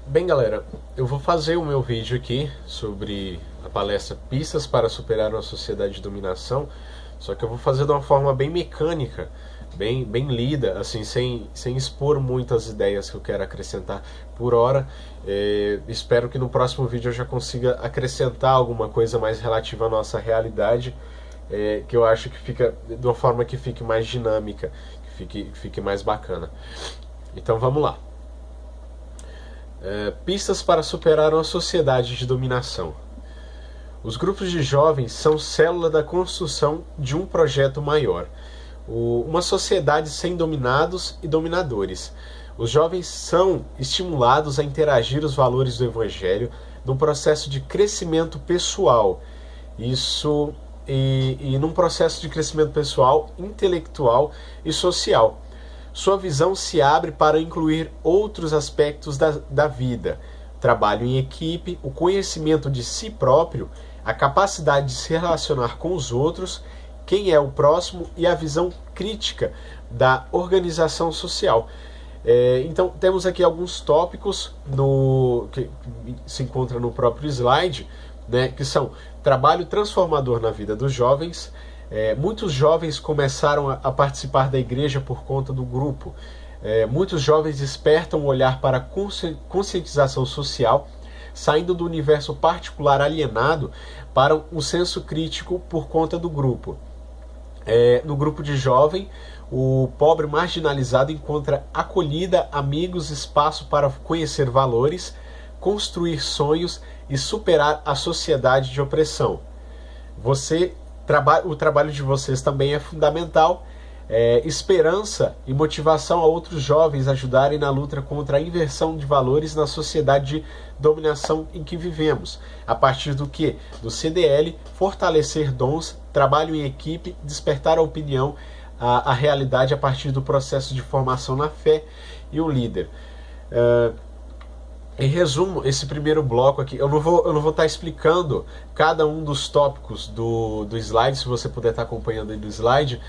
Bem, galera, eu vou fazer o meu vídeo aqui sobre a palestra Pistas para Superar uma Sociedade de Dominação, só que eu vou fazer de uma forma bem mecânica, bem lida, assim, sem expor muitas ideias que eu quero acrescentar por hora. Espero que no próximo vídeo eu já consiga acrescentar alguma coisa mais relativa à nossa realidade, que eu acho que fica de uma forma que fique mais dinâmica, que fique mais bacana. Então vamos lá. Pistas para superar uma sociedade de dominação. Os grupos de jovens são célula da construção de um projeto maior. Uma sociedade sem dominados e dominadores. Os jovens são estimulados a interagir os valores do Evangelho num processo de crescimento pessoal. E num processo de crescimento pessoal, intelectual e social. Sua visão se abre para incluir outros aspectos da vida: trabalho em equipe, o conhecimento de si próprio, a capacidade de se relacionar com os outros, quem é o próximo e a visão crítica da organização social. Então temos aqui alguns tópicos que se encontra no próprio slide, né, que são trabalho transformador na vida dos jovens. Muitos jovens começaram a participar da igreja por conta do grupo. Muitos jovens despertam o olhar para a conscientização social, saindo do universo particular alienado para um senso crítico por conta do grupo. No grupo de jovem, o pobre marginalizado encontra acolhida, amigos, espaço para conhecer valores, construir sonhos e superar a sociedade de opressão. O trabalho de vocês também é fundamental. Esperança e motivação a outros jovens ajudarem na luta contra a inversão de valores na sociedade de dominação em que vivemos. A partir do que? Do CDL, fortalecer dons, trabalho em equipe, despertar a opinião, a realidade a partir do processo de formação na fé e o líder. Em resumo, esse primeiro bloco aqui, eu não vou estar explicando cada um dos tópicos do slide, se você puder estar acompanhando aí do slide,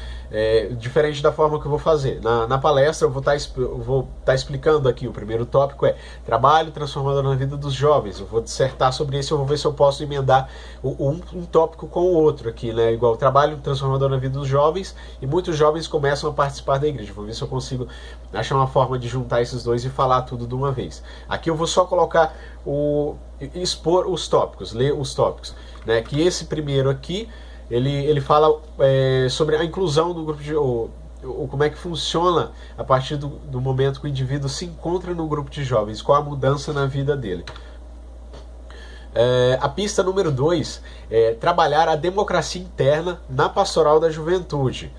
diferente da forma que eu vou fazer. Na palestra eu vou estar explicando aqui, o primeiro tópico é trabalho transformador na vida dos jovens. Eu vou dissertar sobre isso, eu vou ver se eu posso emendar um tópico com o outro aqui, né? Igual trabalho transformador na vida dos jovens, e muitos jovens começam a participar da igreja. Vou ver se eu consigo achar uma forma de juntar esses dois e falar tudo de uma vez. Aqui eu vou só colocar expor os tópicos, ler os tópicos, né? Que esse primeiro aqui ele fala sobre a inclusão do grupo de como é que funciona a partir do momento que o indivíduo se encontra no grupo de jovens, qual a mudança na vida dele. A pista número 2 é trabalhar a democracia interna na pastoral da juventude.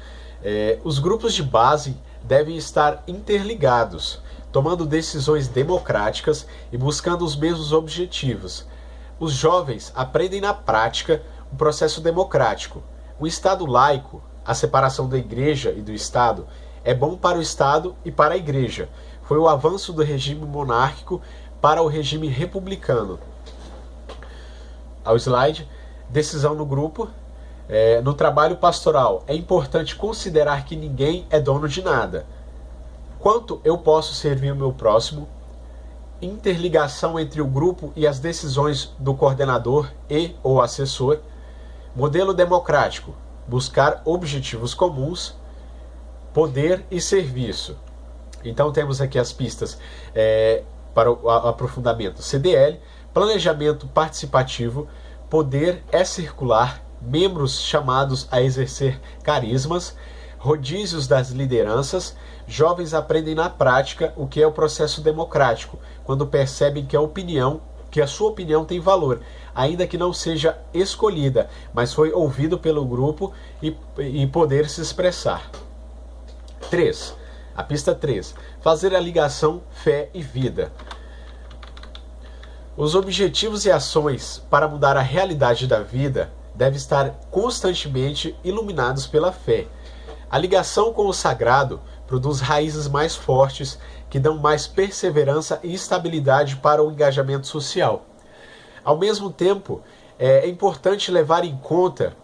Os grupos de base devem estar interligados, tomando decisões democráticas e buscando os mesmos objetivos. Os jovens aprendem na prática o processo democrático. O Estado laico, a separação da Igreja e do Estado, é bom para o Estado e para a Igreja. Foi o avanço do regime monárquico para o regime republicano. Ao slide, decisão no grupo. No trabalho pastoral, é importante considerar que ninguém é dono de nada. Quanto eu posso servir o meu próximo? Interligação entre o grupo e as decisões do coordenador ou assessor. Modelo democrático, buscar objetivos comuns, poder e serviço. Então temos aqui as pistas para o aprofundamento. CDL, planejamento participativo, poder é circular, membros chamados a exercer carismas, rodízios das lideranças. Jovens aprendem na prática o que é o processo democrático, quando percebem que a sua opinião tem valor, ainda que não seja escolhida, mas foi ouvido pelo grupo e poder se expressar. 3. A pista 3. Fazer a ligação fé e vida. Os objetivos e ações para mudar a realidade da vida devem estar constantemente iluminados pela fé. A ligação com o sagrado produz raízes mais fortes que dão mais perseverança e estabilidade para o engajamento social. Ao mesmo tempo, é importante levar em conta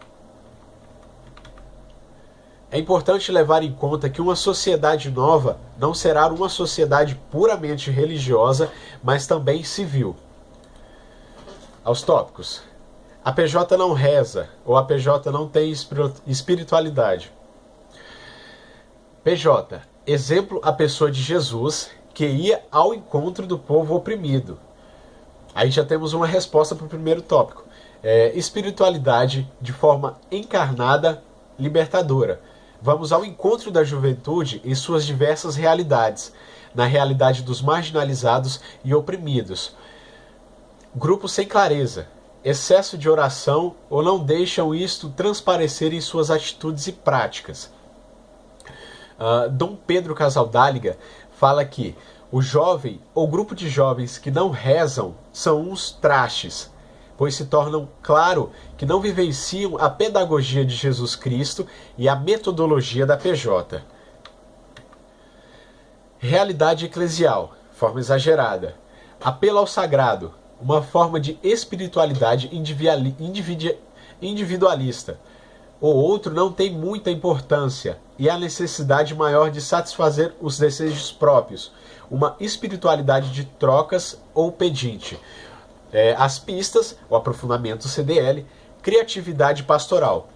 É importante levar em conta que uma sociedade nova não será uma sociedade puramente religiosa, mas também civil. Aos tópicos. A PJ não reza, ou a PJ não tem espiritualidade. PJ, exemplo a pessoa de Jesus, que ia ao encontro do povo oprimido. Aí já temos uma resposta para o primeiro tópico. Espiritualidade de forma encarnada, libertadora. Vamos ao encontro da juventude em suas diversas realidades, na realidade dos marginalizados e oprimidos. Grupos sem clareza, excesso de oração ou não deixam isto transparecer em suas atitudes e práticas. Dom Pedro Casaldáliga fala que o jovem ou grupo de jovens que não rezam são uns trastes, pois se tornam claro que não vivenciam a pedagogia de Jesus Cristo e a metodologia da PJ. Realidade eclesial, forma exagerada. Apelo ao sagrado, uma forma de espiritualidade individualista. O outro não tem muita importância e a necessidade maior de satisfazer os desejos próprios, uma espiritualidade de trocas ou pedinte. As pistas, o aprofundamento CDL, criatividade pastoral.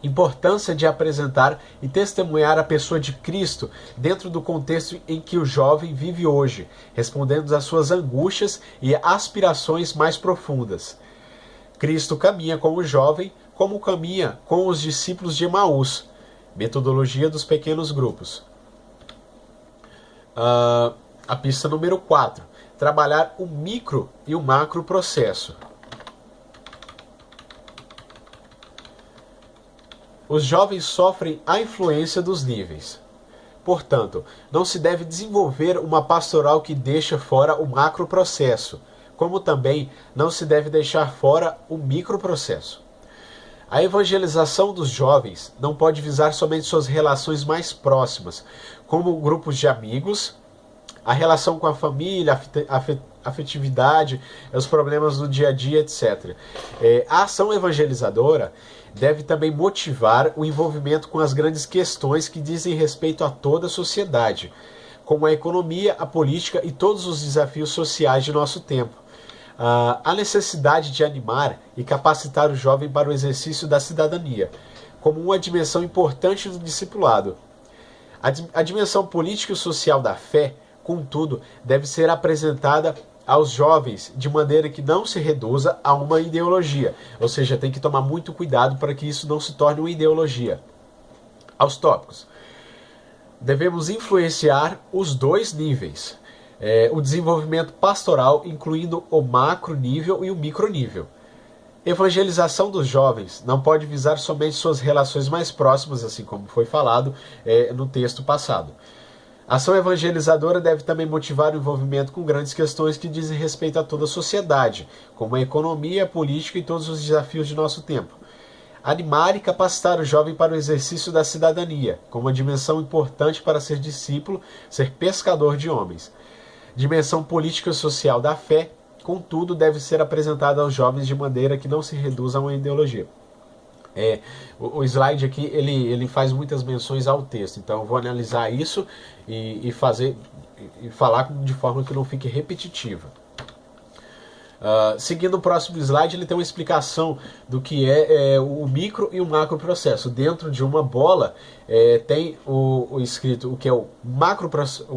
Importância de apresentar e testemunhar a pessoa de Cristo dentro do contexto em que o jovem vive hoje, respondendo às suas angústias e aspirações mais profundas. Cristo caminha com o jovem como caminha com os discípulos de Emaús. Metodologia dos pequenos grupos. A pista número 4. Trabalhar o micro e o macro processo. Os jovens sofrem a influência dos níveis. Portanto, não se deve desenvolver uma pastoral que deixa fora o macro processo, como também não se deve deixar fora o micro processo. A evangelização dos jovens não pode visar somente suas relações mais próximas, como grupos de amigos, a relação com a família, afetividade, os problemas do dia a dia, etc. A ação evangelizadora deve também motivar o envolvimento com as grandes questões que dizem respeito a toda a sociedade, como a economia, a política e todos os desafios sociais de nosso tempo. A necessidade de animar e capacitar o jovem para o exercício da cidadania, como uma dimensão importante do discipulado. A dimensão política e social da fé, contudo, deve ser apresentada aos jovens de maneira que não se reduza a uma ideologia, ou seja, tem que tomar muito cuidado para que isso não se torne uma ideologia. Aos tópicos. Devemos influenciar os dois níveis. O desenvolvimento pastoral, incluindo o macro nível e o micro nível. Evangelização dos jovens não pode visar somente suas relações mais próximas, assim como foi falado no texto passado. A ação evangelizadora deve também motivar o envolvimento com grandes questões que dizem respeito a toda a sociedade, como a economia, a política e todos os desafios de nosso tempo. Animar e capacitar o jovem para o exercício da cidadania, como uma dimensão importante para ser discípulo, ser pescador de homens. Dimensão política e social da fé, contudo, deve ser apresentada aos jovens de maneira que não se reduza a uma ideologia. O slide aqui ele faz muitas menções ao texto, então eu vou analisar isso e falar de forma que não fique repetitiva. Seguindo o próximo slide, ele tem uma explicação do que é o micro e o macro processo. Dentro de uma bola tem o escrito o que é o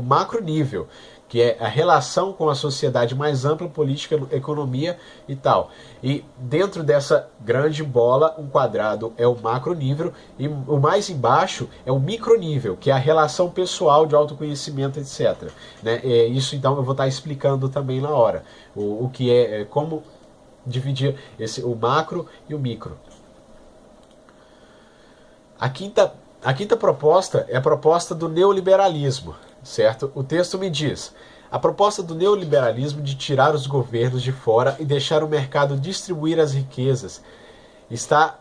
macro nível, que é a relação com a sociedade mais ampla, política, economia e tal. E dentro dessa grande bola, um quadrado é o macro nível e o mais embaixo é o micro nível, que é a relação pessoal de autoconhecimento, etc. Né? Isso então eu vou estar explicando também na hora, o que como dividir o macro e o micro. A quinta proposta é a proposta do neoliberalismo. Certo? O texto me diz: a proposta do neoliberalismo de tirar os governos de fora e deixar o mercado distribuir as riquezas está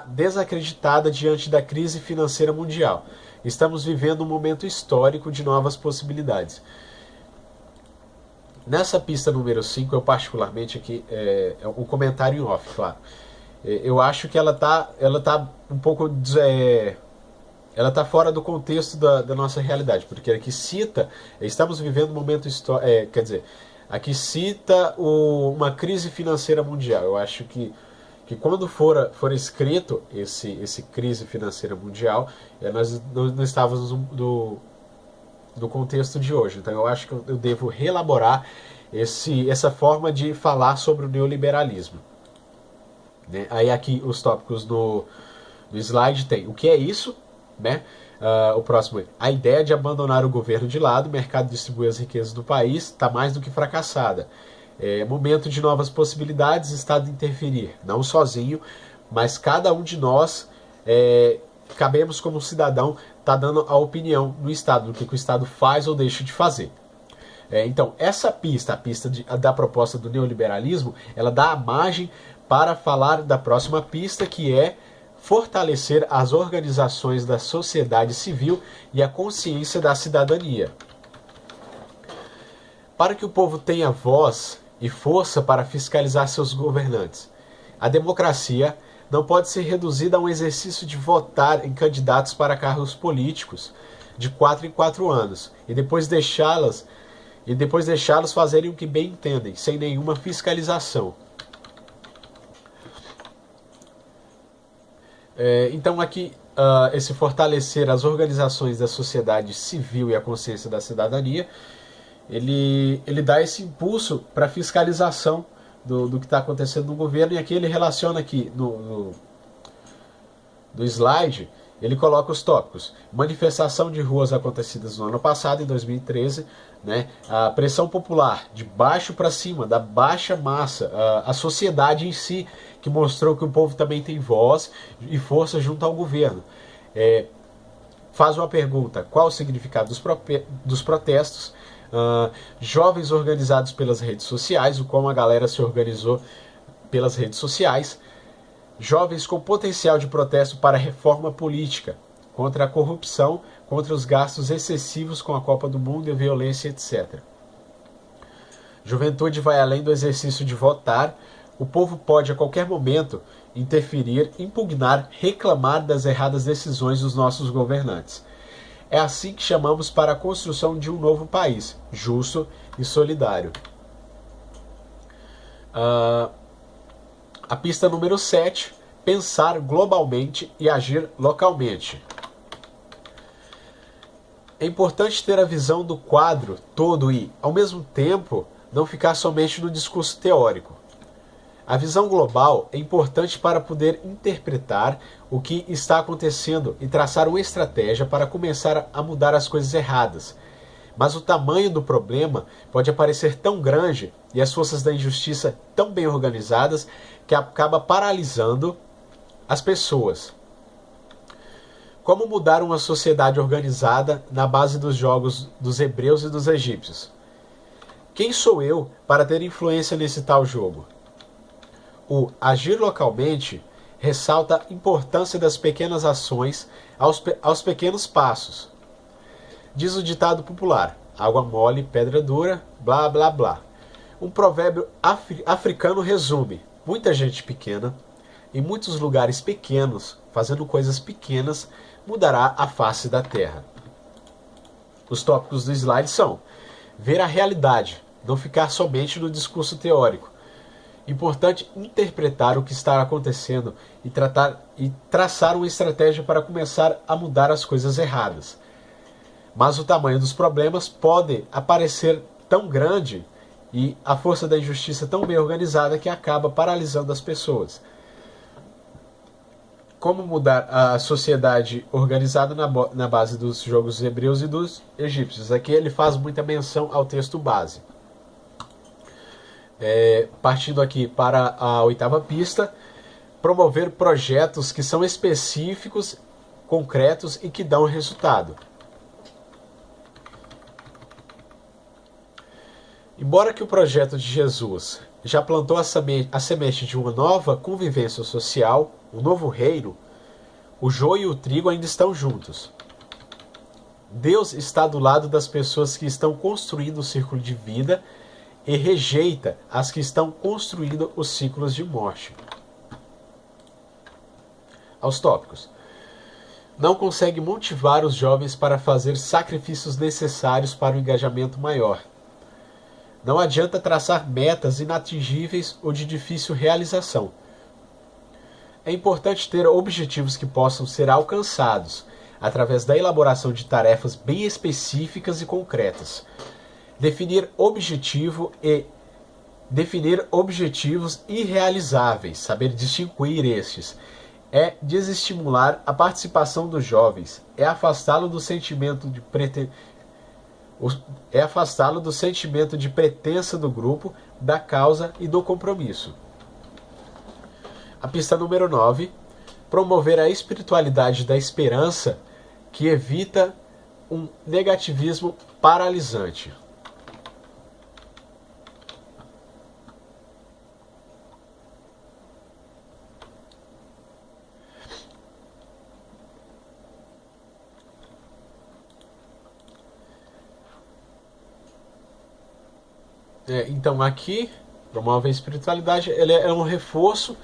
desacreditada diante da crise financeira mundial. Estamos vivendo um momento histórico de novas possibilidades. Nessa pista número 5, eu particularmente aqui, um comentário em off, claro. eu acho que ela tá um pouco ela está fora do contexto da nossa realidade, porque aqui cita, estamos vivendo um momento histórico, quer dizer, aqui cita uma crise financeira mundial. Eu acho que quando for escrito esse crise financeira mundial, nós não estávamos do contexto de hoje. Então eu acho que eu devo reelaborar essa forma de falar sobre o neoliberalismo. Né? Aí aqui os tópicos no slide tem o que é isso, né? O próximo é a ideia de abandonar o governo de lado, o mercado distribui as riquezas do país, está mais do que fracassada. Momento de novas possibilidades, Estado interferir, não sozinho, mas cada um de nós cabemos como cidadão, está dando a opinião no Estado, do que o Estado faz ou deixa de fazer. Então, essa pista, a pista da proposta do neoliberalismo, ela dá a margem para falar da próxima pista, que é fortalecer as organizações da sociedade civil e a consciência da cidadania. Para que o povo tenha voz e força para fiscalizar seus governantes, a democracia não pode ser reduzida a um exercício de votar em candidatos para cargos políticos de 4 em 4 anos e depois deixá-los fazerem o que bem entendem, sem nenhuma fiscalização. Então aqui, esse fortalecer as organizações da sociedade civil e a consciência da cidadania, ele dá esse impulso para a fiscalização do que está acontecendo no governo. E aqui ele relaciona aqui no slide, ele coloca os tópicos: manifestação de ruas acontecidas no ano passado, em 2013, né? A pressão popular, de baixo para cima, da baixa massa, a sociedade em si, que mostrou que o povo também tem voz e força junto ao governo. Faz uma pergunta: qual o significado dos protestos? Jovens organizados pelas redes sociais, o como a galera se organizou pelas redes sociais. Jovens com potencial de protesto para a reforma política, contra a corrupção, contra os gastos excessivos com a Copa do Mundo e a violência, etc. Juventude vai além do exercício de votar. O povo pode a qualquer momento interferir, impugnar, reclamar das erradas decisões dos nossos governantes. É assim que chamamos para a construção de um novo país, justo e solidário. A pista número 7, pensar globalmente e agir localmente. É importante ter a visão do quadro todo e, ao mesmo tempo, não ficar somente no discurso teórico. A visão global é importante para poder interpretar o que está acontecendo e traçar uma estratégia para começar a mudar as coisas erradas. Mas o tamanho do problema pode parecer tão grande e as forças da injustiça tão bem organizadas que acaba paralisando as pessoas. Como mudar uma sociedade organizada na base dos jogos dos hebreus e dos egípcios? Quem sou eu para ter influência nesse tal jogo? O agir localmente ressalta a importância das pequenas ações aos pequenos passos. Diz o ditado popular: água mole, pedra dura, blá blá blá. Um provérbio africano resume: muita gente pequena, em muitos lugares pequenos, fazendo coisas pequenas, mudará a face da terra. Os tópicos do slide são: ver a realidade, não ficar somente no discurso teórico. Importante interpretar o que está acontecendo e traçar uma estratégia para começar a mudar as coisas erradas. Mas o tamanho dos problemas pode aparecer tão grande e a força da injustiça tão bem organizada que acaba paralisando as pessoas. Como mudar a sociedade organizada na base dos jogos hebreus e dos egípcios? Aqui ele faz muita menção ao texto base. Partindo aqui para a 8ª pista, promover projetos que são específicos, concretos e que dão resultado. Embora que o projeto de Jesus já plantou a semente de uma nova convivência social, um novo reino, o joio e o trigo ainda estão juntos. Deus está do lado das pessoas que estão construindo o círculo de vida e rejeita as que estão construindo os ciclos de morte. aos tópicos. Não consegue motivar os jovens para fazer sacrifícios necessários para um engajamento maior. Não adianta traçar metas inatingíveis ou de difícil realização. É importante ter objetivos que possam ser alcançados através da elaboração de tarefas bem específicas e concretas. Definir objetivos irrealizáveis, saber distinguir estes, é desestimular a participação dos jovens, é afastá-lo do sentimento de pretensa do grupo, da causa e do compromisso. A pista número 9, promover a espiritualidade da esperança que evita um negativismo paralisante. Então aqui, promove a espiritualidade, ele é um reforço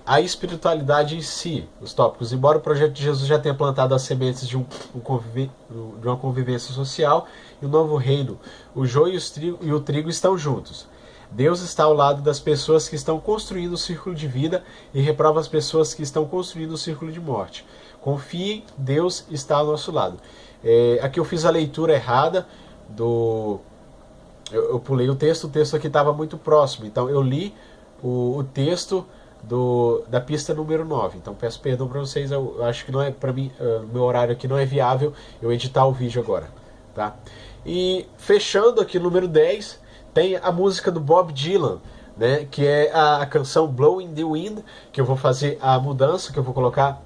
à espiritualidade em si, os tópicos. Embora o projeto de Jesus já tenha plantado as sementes de uma convivência social e um novo reino, o joio e o trigo estão juntos. Deus está ao lado das pessoas que estão construindo o círculo de vida e reprova as pessoas que estão construindo o círculo de morte. Confiem, Deus está ao nosso lado. Aqui eu fiz a leitura errada do... Eu pulei o texto aqui estava muito próximo, então eu li o texto da pista número 9. Então peço perdão para vocês, eu acho que não é para mim, meu horário aqui não é viável eu editar o vídeo agora, tá? E fechando aqui número 10, tem a música do Bob Dylan, né, que é a canção Blowing the Wind, que eu vou fazer a mudança, que eu vou colocar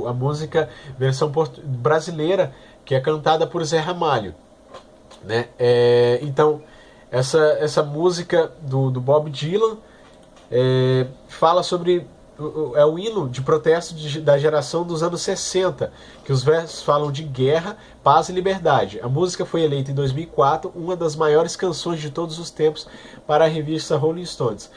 a música versão brasileira, que é cantada por Zé Ramalho, né? Então essa música do Bob Dylan fala sobre o hino de protesto da geração dos anos 60, que os versos falam de guerra, paz e liberdade. A música foi eleita em 2004 uma das maiores canções de todos os tempos para a revista Rolling Stones.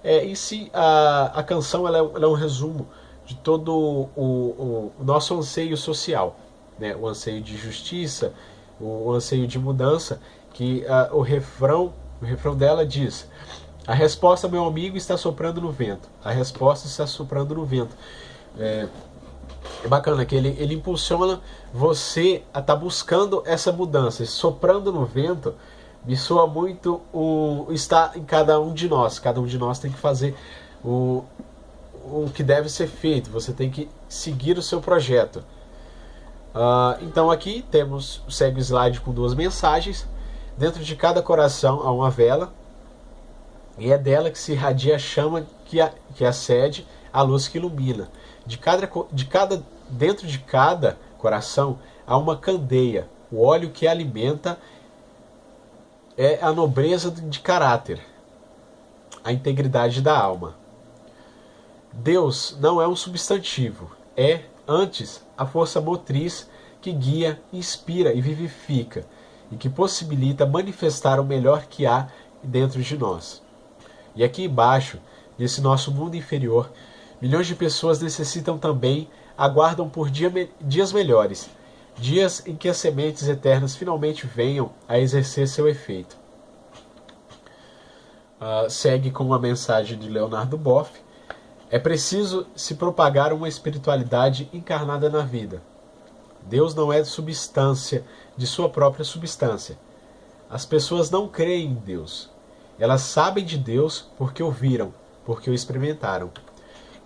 Em si, a canção ela é um resumo de todo o nosso anseio social, né? O anseio de justiça, o anseio de mudança, que o refrão dela diz: a resposta, meu amigo, está soprando no vento. A resposta está soprando no vento. É bacana que ele impulsiona você a estar buscando essa mudança. Soprando no vento me soa muito está em cada um de nós. Cada um de nós tem que fazer o que deve ser feito. Você tem que seguir o seu projeto. Então aqui segue o slide com 2 mensagens. Dentro de cada coração há uma vela, e é dela que se irradia a chama que acende a luz que ilumina. Dentro de cada coração há uma candeia. O óleo que alimenta é a nobreza de caráter, a integridade da alma. Deus não é um substantivo, é, antes, a força motriz que guia, inspira e vivifica, e que possibilita manifestar o melhor que há dentro de nós. E aqui embaixo, nesse nosso mundo inferior, milhões de pessoas necessitam também, aguardam por dias melhores, dias em que as sementes eternas finalmente venham a exercer seu efeito. Segue com uma mensagem de Leonardo Boff. É preciso se propagar uma espiritualidade encarnada na vida. Deus não é substância de sua própria substância. As pessoas não creem em Deus. Elas sabem de Deus porque o viram, porque o experimentaram.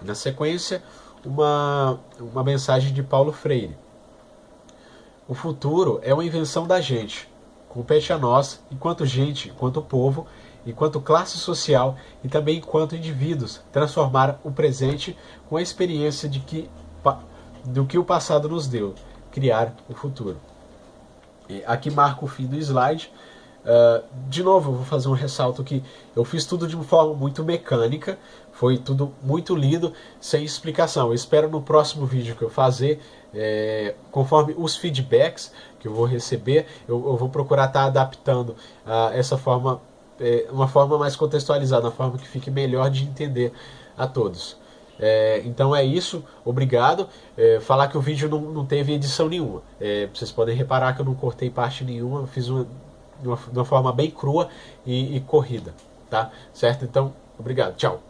E na sequência, uma mensagem de Paulo Freire. O futuro é uma invenção da gente. Compete a nós, enquanto gente, enquanto povo, enquanto classe social e também enquanto indivíduos, transformar o presente com a experiência do que o passado nos deu, criar o futuro. E aqui marca o fim do slide. De novo, eu vou fazer um ressalto que eu fiz tudo de uma forma muito mecânica, foi tudo muito lido, sem explicação. Eu espero no próximo vídeo que eu fazer, conforme os feedbacks que eu vou receber, eu vou procurar estar adaptando essa forma, uma forma mais contextualizada, uma forma que fique melhor de entender a todos. Então é isso, obrigado. Falar que o vídeo não teve edição nenhuma. Vocês podem reparar que eu não cortei parte nenhuma, eu fiz de uma forma bem crua e corrida, tá? Certo? Então, obrigado, tchau.